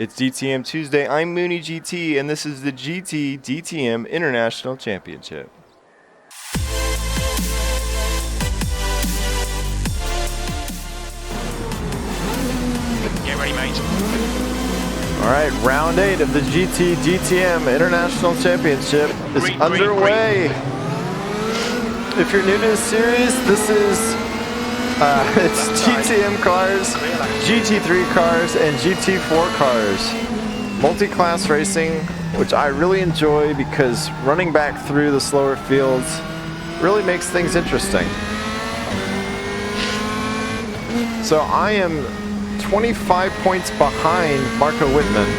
It's DTM Tuesday. I'm MoonieGT, and this is the GT-DTM International Championship. Get ready, mate. All right, round 8 of the GT-DTM International Championship is underway. If you're new to this series, this is it's GTM cars, GT3 cars, and GT4 cars. Multi-class racing, which I really enjoy because running back through the slower fields really makes things interesting. So I am 25 points behind Marco Whitman,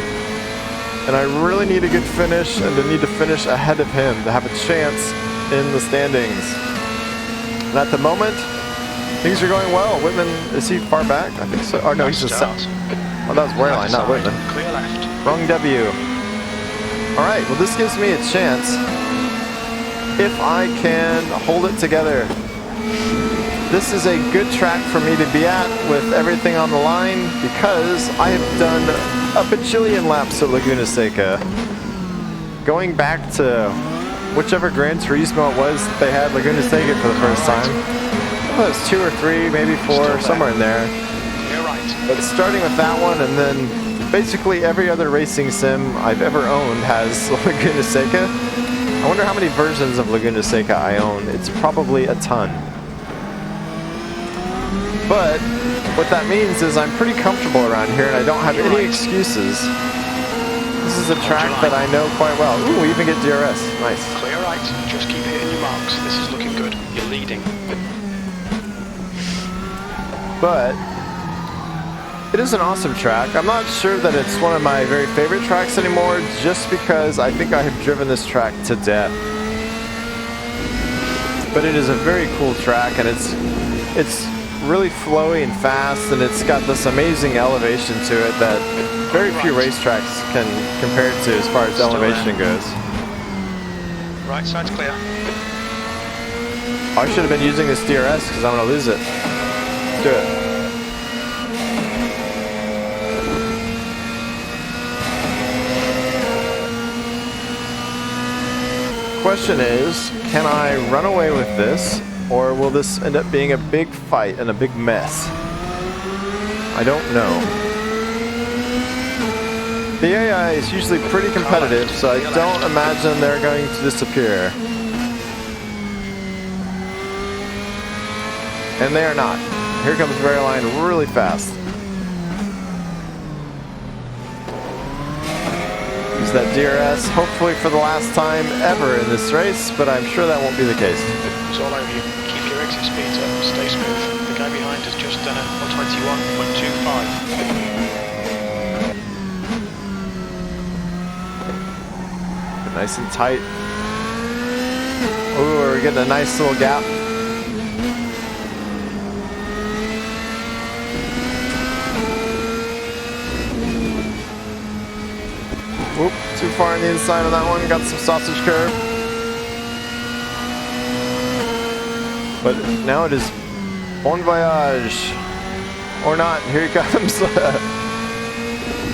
and I really need a good finish and to need to finish ahead of him to have a chance in the standings. And at the moment, things are going well. Whitman, is he far back? I think so. Oh no, he's just set. Oh, that was Wehrlein, not Whitman. Clear left. Wrong W. All right, well this gives me a chance if I can hold it together. This is a good track for me to be at with everything on the line because I have done a bajillion laps at Laguna Seca. Going back to whichever Gran Turismo it was that they had Laguna Seca for the first time. Well, it was 2 or 3, maybe 4, somewhere in there. You're right. But starting with that one, and then basically every other racing sim I've ever owned has Laguna Seca. I wonder how many versions of Laguna Seca I own. It's probably a ton. But what that means is I'm pretty comfortable around here and I don't have any excuses. This is a track that I know quite well. Ooh, we even get DRS. Nice. Clear right. Just keep hitting your marks. This is looking good. You're leading. But it is an awesome track. I'm not sure that it's one of my very favorite tracks anymore, just because I think I have driven this track to death. But it is a very cool track, and it's really flowy and fast, and it's got this amazing elevation to it that very few racetracks can compare it to as far as elevation goes. Right side's clear. I should have been using this DRS because I'm going to lose it. Let's do it. Question is, can I run away with this, or will this end up being a big fight and a big mess? I don't know. The AI is usually pretty competitive, so I don't imagine they're going to disappear. And they are not. Here comes Wehrlein really fast. Use that DRS, hopefully for the last time ever in this race, but I'm sure that won't be the case. It's all over you. Keep your exit speeds up. Stay smooth. The guy behind has just done a 121.25. Nice and tight. Ooh, we're getting a nice little gap. Whoop, too far on the inside of that one. Got some sausage curve. But now it is bon voyage. Or not. Here he comes.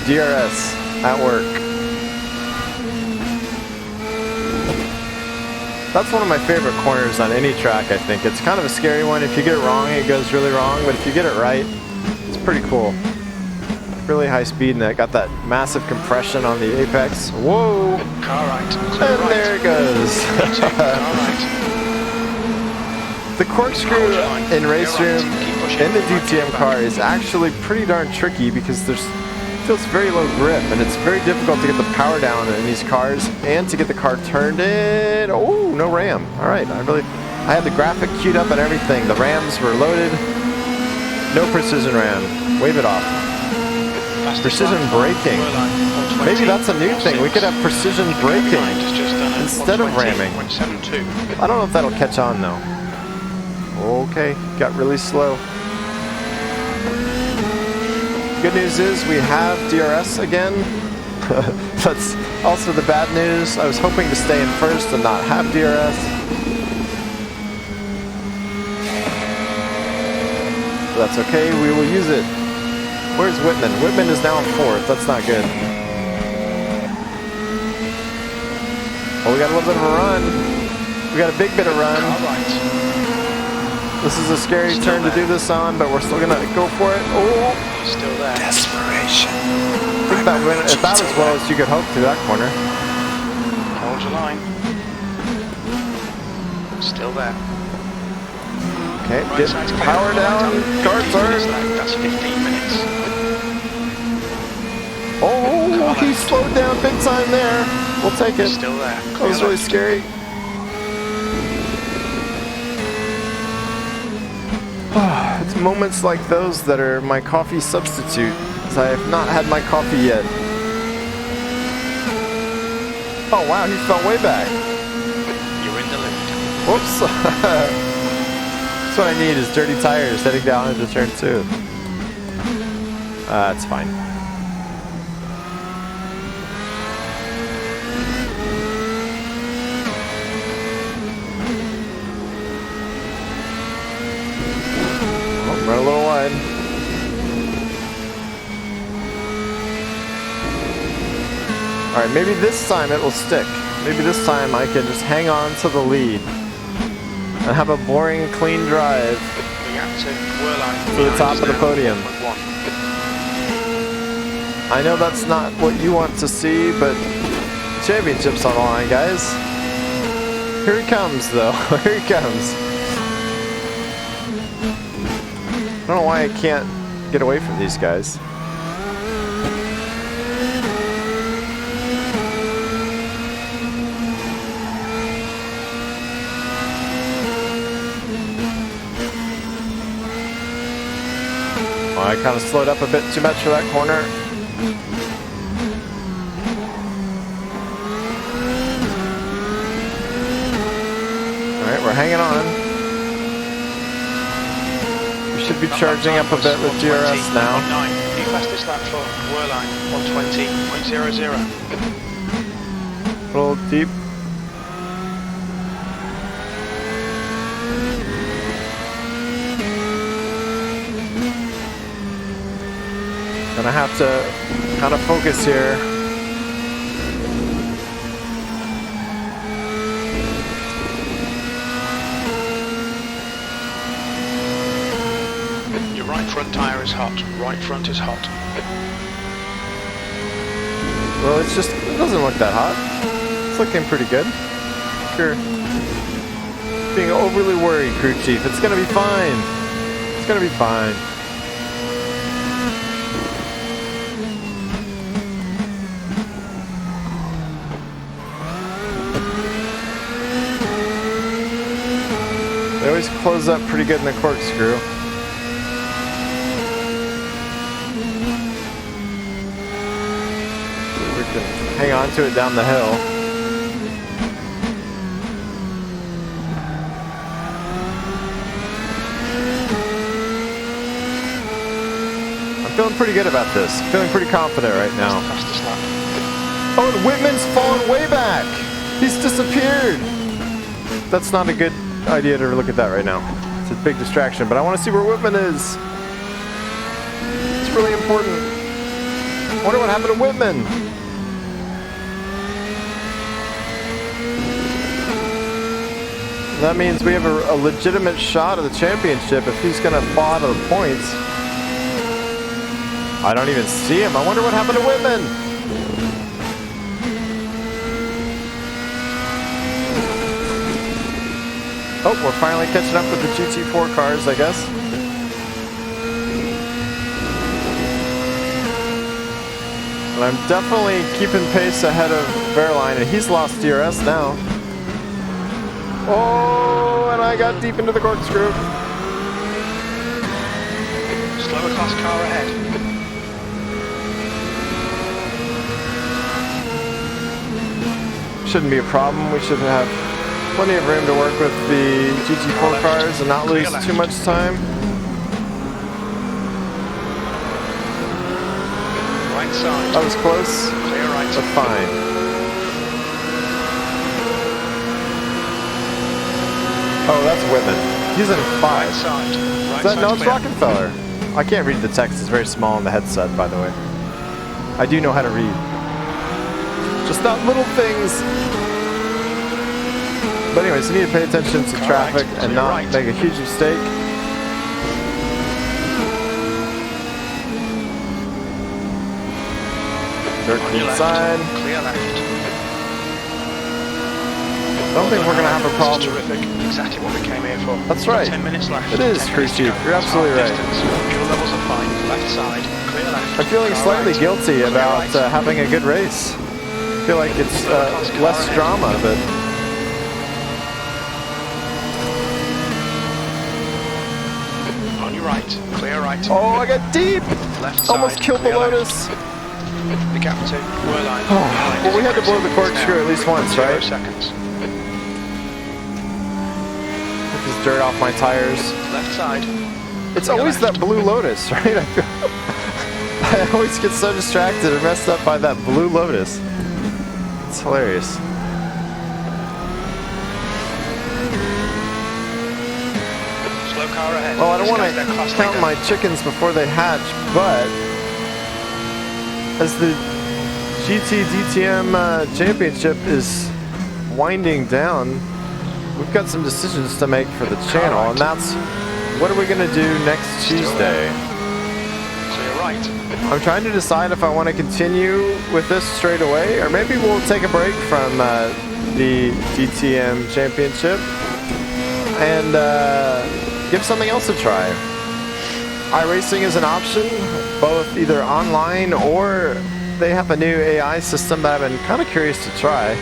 DRS at work. That's one of my favorite corners on any track, I think. It's kind of a scary one. If you get it wrong, it goes really wrong. But if you get it right, it's pretty cool. Really high speed, and it got that massive compression on the apex. Whoa! Car right. And there it goes. The corkscrew in race room in the DTM car is actually pretty darn tricky because it feels very low grip, and it's very difficult to get the power down in these cars and to get the car turned in. Oh, no ram. All right, I had the graphic queued up and everything. The rams were loaded. No precision ram. Wave it off. Precision braking. Maybe that's a new thing. We could have precision braking instead of ramming. I don't know if that'll catch on though. Okay, got really slow. Good news is we have DRS again. That's also the bad news. I was hoping to stay in first and not have DRS. But that's okay, we will use it. Where's Whitman? Whitman is now in 4th. That's not good. Oh, we got a little bit of a run. We got a big bit of run. This is a scary turn to do this on, but we're still gonna go for it. Oh, He's still there. Desperation. I think that went about as well as you could hope through that corner. Hold your line. Still there. Okay, Right get side's clear. power down. Guards 15 are. minutes left. That's 15 minutes. Oh, he slowed down big time there. We'll take it. Still there. That was really scary. It's moments like those that are my coffee substitute, as I have not had my coffee yet. Oh wow, he fell way back. You're in the lead. Whoops. That's what I need is dirty tires heading down into turn 2. That's fine. Run a little wide. Alright, maybe this time it will stick. Maybe this time I can just hang on to the lead and have a boring, clean drive to the top of the podium. I know that's not what you want to see, but the championship's on the line, guys. Here he comes, though. Here he comes. I don't know why I can't get away from these guys. Oh, I kind of slowed up a bit too much for that corner. Alright, we're hanging on. Should be charging up a bit with DRS now. The fastest lap for Whirlline, 120.00. A little deep. Gonna have to kind of focus here. Right front tyre is hot. Right front is hot. Well, it doesn't look that hot. It's looking pretty good. You're being overly worried, crew chief. It's gonna be fine. It's gonna be fine. They always close up pretty good in the corkscrew. Hang on to it down the hill. I'm feeling pretty good about this. Feeling pretty confident right now. Oh, and Whitman's fallen way back. He's disappeared. That's not a good idea to look at that right now. It's a big distraction, but I want to see where Whitman is. It's really important. I wonder what happened to Whitman. That means we have a legitimate shot of the championship if he's going to fall out of the points. I don't even see him. I wonder what happened to Whitman. Oh, we're finally catching up with the GT4 cars, I guess. And I'm definitely keeping pace ahead of Verline, and he's lost DRS now. Oh, and I got deep into the corkscrew. Slower class car ahead. Shouldn't be a problem. We should have plenty of room to work with the GT4 cars and not lose too much time. Right side. That was close, Clear right. but fine. Oh, that's Whitman. He's in 5. Right side. Right Is that, no, it's clear. Rockefeller. I can't read the text, it's very small on the headset, by the way. I do know how to read. Just not little things. But anyways, you need to pay attention to traffic and not make a huge mistake. Dirt inside. Clear left. I don't think we're going to have a problem. Terrific. Exactly what we came here for. That's right. 10 minutes left. It is, crew chief. You're absolutely right. Fuel levels are fine. Left side. Clear left. I'm feeling slightly guilty about having a good race. I feel like it's less drama, but... On your right. Clear right. Oh, I got deep! Left side. Almost killed the Lotus. The gap to whir line. Well, we had to blow the corkscrew at least once, right? 0 seconds. Took this dirt off my tires. Left side. It's always that blue Lotus, right? I always get so distracted or messed up by that blue Lotus. It's hilarious. Slow car ahead. Well, I don't want to count my chickens before they hatch, but as the GT-DTM championship is winding down, we've got some decisions to make for the channel, and that's what are we going to do next Tuesday? Clear right. I'm trying to decide if I want to continue with this straight away, or maybe we'll take a break from the DTM championship and give something else a try. iRacing is an option, both either online or they have a new AI system that I've been kind of curious to try.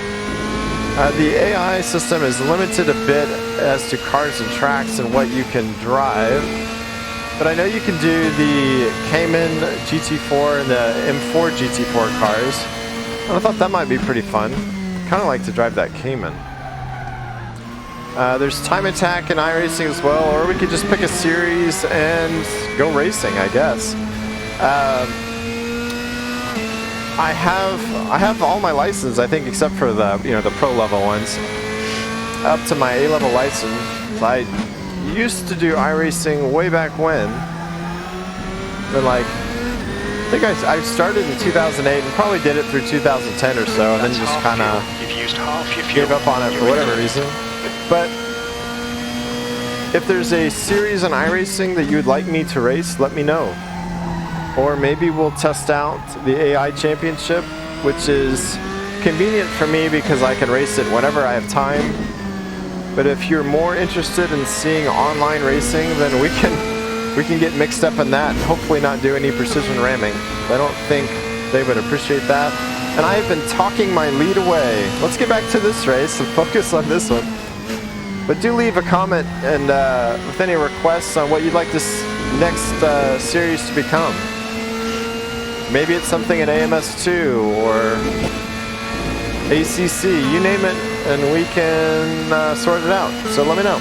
The AI system is limited a bit as to cars and tracks and what you can drive, but I know you can do the Cayman GT4 and the M4 GT4 cars, and I thought that might be pretty fun. Kind of like to drive that Cayman. There's time attack in iRacing as well, or we could just pick a series and go racing, I guess. I have all my license, I think, except for the the pro level ones, up to my A level license. I used to do iRacing way back when, but like I think I started in 2008 and probably did it through 2010 or so, and then just kind of gave up on it for whatever reason. But if there's a series on iRacing that you would like me to race, let me know. Or maybe we'll test out the AI Championship, which is convenient for me because I can race it whenever I have time. But if you're more interested in seeing online racing, then we can get mixed up in that and hopefully not do any precision ramming. I don't think they would appreciate that. And I have been talking my lead away. Let's get back to this race and focus on this one. But do leave a comment and with any requests on what you'd like this next series to become. Maybe it's something in AMS2 or ACC, you name it, and we can sort it out. So let me know.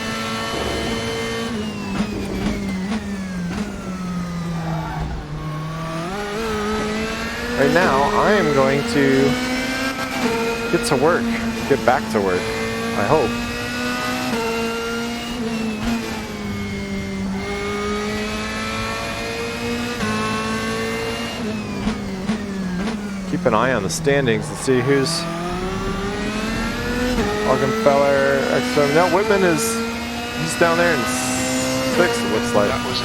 Right now, I am going to get to work, get back to work, I hope. Keep an eye on the standings and see who's Augenfeller, XM. No, Whitman he's down there in 6th, it looks like. That was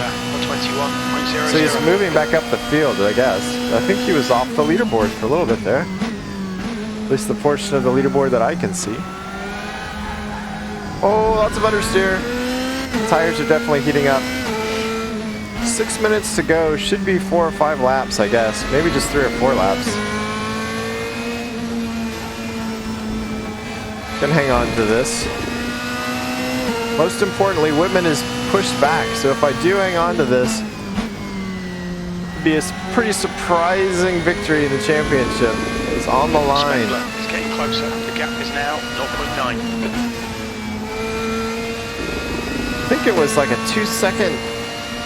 121.00. So he's moving back up the field, I guess. I think he was off the leaderboard for a little bit there. At least the portion of the leaderboard that I can see. Oh, lots of understeer. The tires are definitely heating up. 6 minutes to go. Should be 4 or 5 laps, I guess. Maybe just 3 or 4 laps. Can hang on to this. Most importantly, Whitman is pushed back, so if I do hang on to this, it'd be a pretty surprising victory in the championship. It's on the line. It's getting closer. The gap is now 0.9. I think it was like a 2-second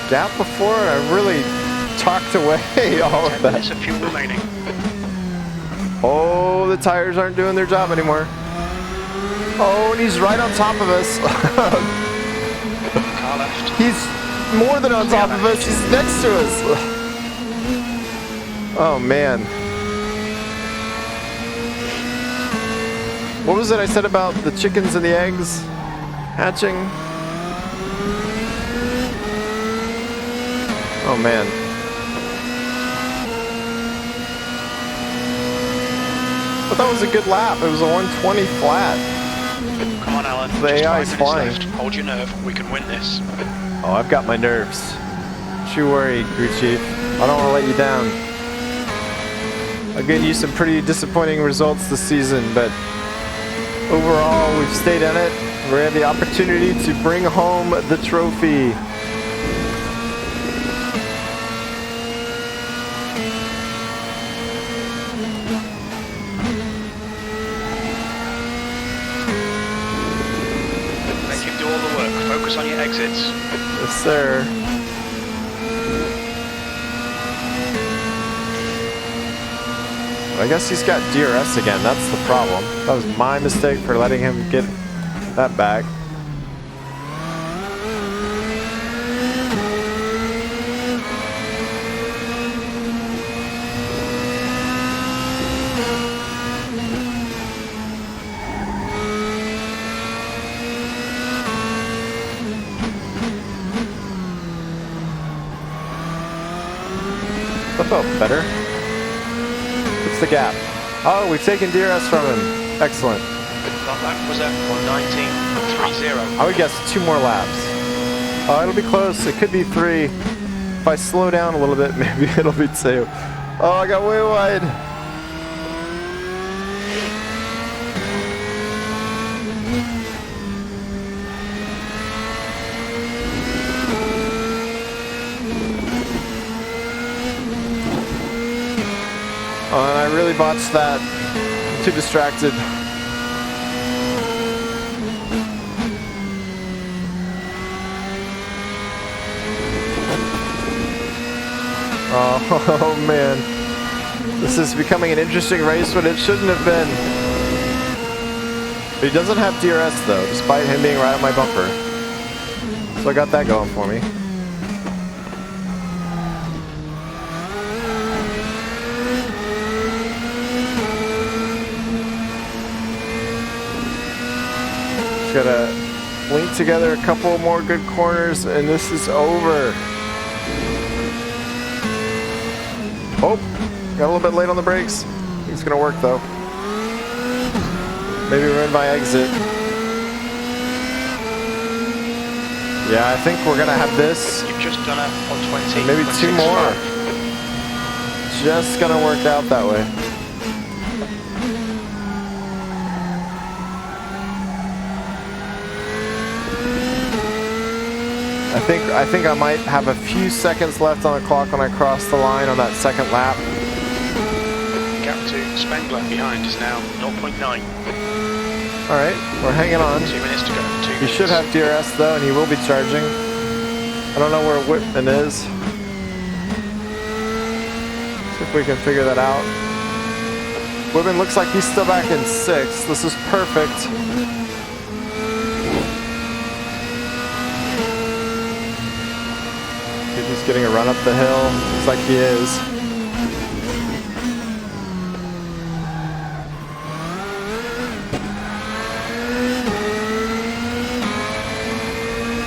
gap before. I really talked away all of 10 that. minutes of fuel remaining. Oh, the tires aren't doing their job anymore. Oh, and he's right on top of us. Car left. more than on top of us. He's next to us. Oh, man. What was it I said about the chickens and the eggs hatching? Oh, man. But that was a good lap. It was a 120 flat. Come on, Alan. The AI is flying. Left. Hold your nerve. We can win this. Oh, I've got my nerves. Don't you worry, crew chief. I don't want to let you down. I've given you some pretty disappointing results this season, but overall, we've stayed in it. We had the opportunity to bring home the trophy. Make him do all the work. Focus on your exits. Yes, sir. I guess he's got DRS again. That's the problem. That was my mistake for letting him get that back. That felt better. What's the gap? Oh, we've taken DRS from him. Excellent. That lap was at 119.30. I would guess 2 more laps. Oh, it'll be close. It could be 3. If I slow down a little bit, maybe it'll be 2. Oh, I got way wide. Oh, and I really botched that. I'm too distracted. Oh, man. This is becoming an interesting race when it shouldn't have been. But he doesn't have DRS though, despite him being right on my bumper. So I got that going for me. Gotta link together a couple more good corners and this is over. Oh, got a little bit late on the brakes. It's gonna work though. Maybe ruin my exit. Yeah, I think we're gonna have this. You've just done a 120. Maybe 2 more. Just gonna work out that way. I think I might have a few seconds left on the clock when I cross the line on that second lap. Gap to Spengler behind is now 0.9. All right, we're hanging on. 2 minutes to go. 2 minutes. He should have DRS though, and he will be charging. I don't know where Whitman is. See if we can figure that out. Whitman looks like he's still back in 6th. This is perfect. He's getting a run up the hill. Looks like he is.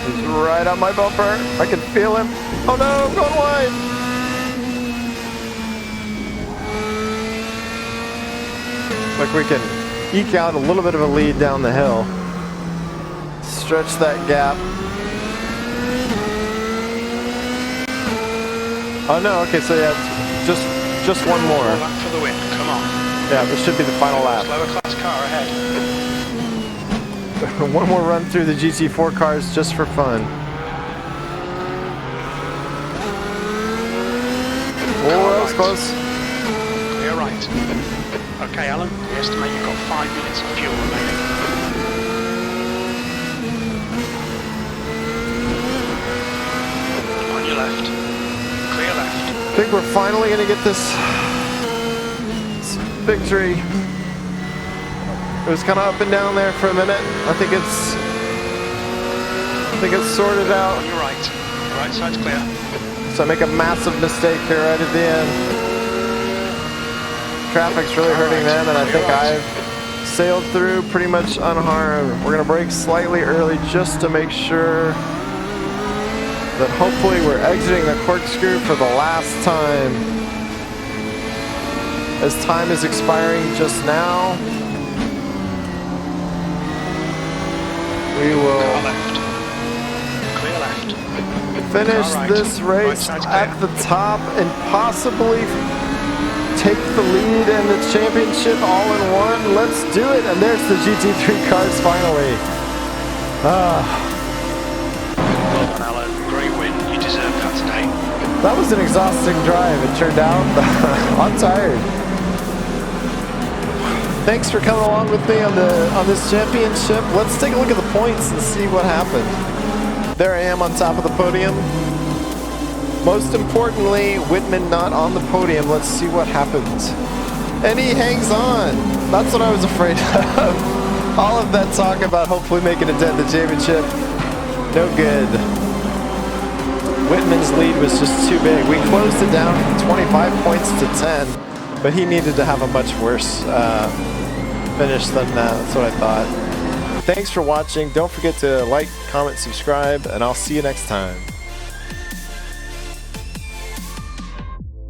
He's right on my bumper. I can feel him. Oh no, I'm going wide. Looks like we can eke out a little bit of a lead down the hill. Stretch that gap. Oh no, okay, so yeah, just one more. Lap for the win, come on. Yeah, this should be the final lap. Slower class car ahead. One more run through the GT4 cars just for fun. Oh, that was close. Clear right. Okay, Alan, we estimate you've got 5 minutes of fuel remaining. On your left. Clear left. I think we're finally going to get this victory. It was kind of up and down there for a minute. I think it's sorted out. On your right. right side's clear. So I make a massive mistake here right at the end. Traffic's really hurting them, and I think I've sailed through pretty much unharmed. We're gonna brake slightly early just to make sure that hopefully we're exiting the corkscrew for the last time. As time is expiring just now, we will Clear left. finish Right. this race Right side's at the top and possibly take the lead and the championship all in one. Let's do it. And there's the GT3 cars finally. Well done, Alan. Great win. You deserve that today. That was an exhausting drive, it turned out. I'm tired. Thanks for coming along with me on this championship. Let's take a look at the points and see what happened. There I am on top of the podium. Most importantly, Whitman not on the podium. Let's see what happens. And he hangs on. That's what I was afraid of. All of that talk about hopefully making a dent in the championship, no good. Whitman's lead was just too big. We closed it down from 25 points to 10, but he needed to have a much worse finish than that. That's what I thought. Thanks for watching. Don't forget to like, comment, subscribe, and I'll see you next time.